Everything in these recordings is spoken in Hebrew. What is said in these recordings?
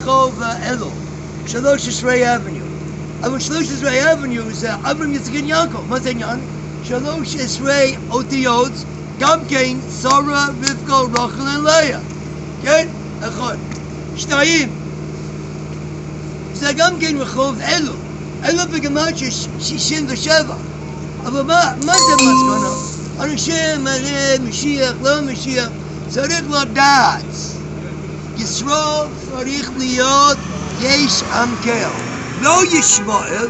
רחוב אלו, 13 אבניו. אבל 13 אבניו זה אברהם יצחק יעקב. מה זה עניין? 13 אותיות, גם כן שרה, רבקה, רחל ולאה. כן? אחד. 2. זה גם כן רחוב אלו. אלו בגימטריה 67. אבל מה זה מסקנה? אנשים מלא משיח, לא משיח, צריך לדעת. ישראל צריך להיות יש עם קהל. לא ישמעאל,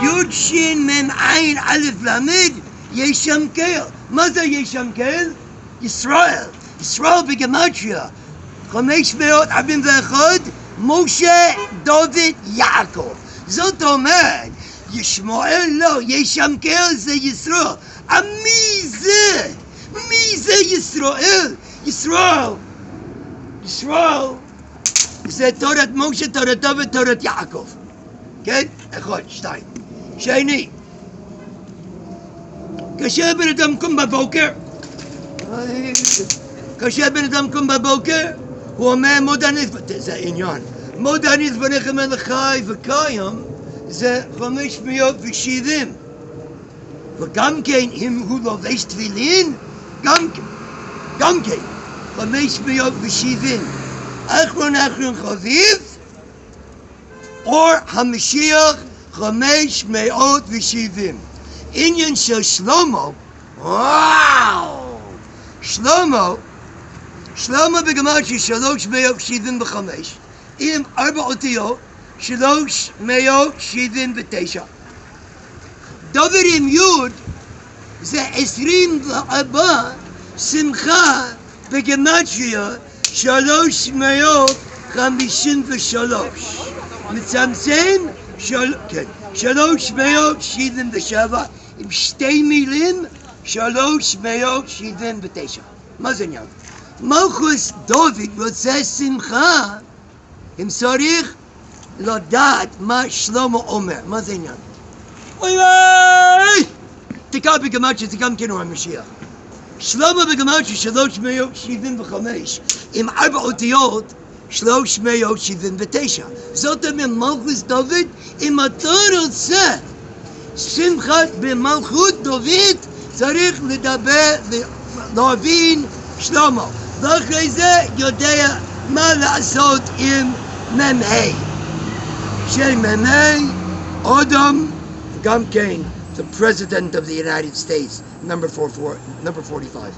י' ש' מ' ע' א' למד, יש עם קהל. מה זה יש עם קהל? ישראל. ישראל בגימטריה 541, משה, דוד, יעקב. זאת אומרת, ישמעאל לא, יש עם קהל זה ישראל. מי זה? מי זה ישראל? ישראל זה תורת משה, תורת דוד, תורת יעקב. כן? 1, 2. שני, כאשר בן אדם קום בבוקר, הוא אומר מודענית, זה עניין. מודענית בניכם אל חי וקיים, זה 570. וגם כן, אם הוא לובש תפילין, גם כן, 570. אחרון חביב, אור המשיח 570. עניין של שלמה, וואו! שלמה בגימטריה 375, עם 4 אותיות 379. דוד עם י' זה 24, שמחה בגימטריה 353. מצמצם 377 עם 2 מילים 379. מה זה עניין? מלכות דוד רוצה שמחה, אם צריך לדעת מה שלמה אומר. מה זה עניין? אוי! תקרא בגימטריה, זה גם כן הוא המשיח. שלמה בגימטריה 375 עם 4 אותיות 379. זאת אומרת מלכות דוד, אם אתה רוצה שמחת במלכות דוד, צריך לדבר, להבין שלמה. ואחרי זה יודע מה לעשות עם מ"ה. שמ"ה, אדם, גם כן, the President of the United States, number 45.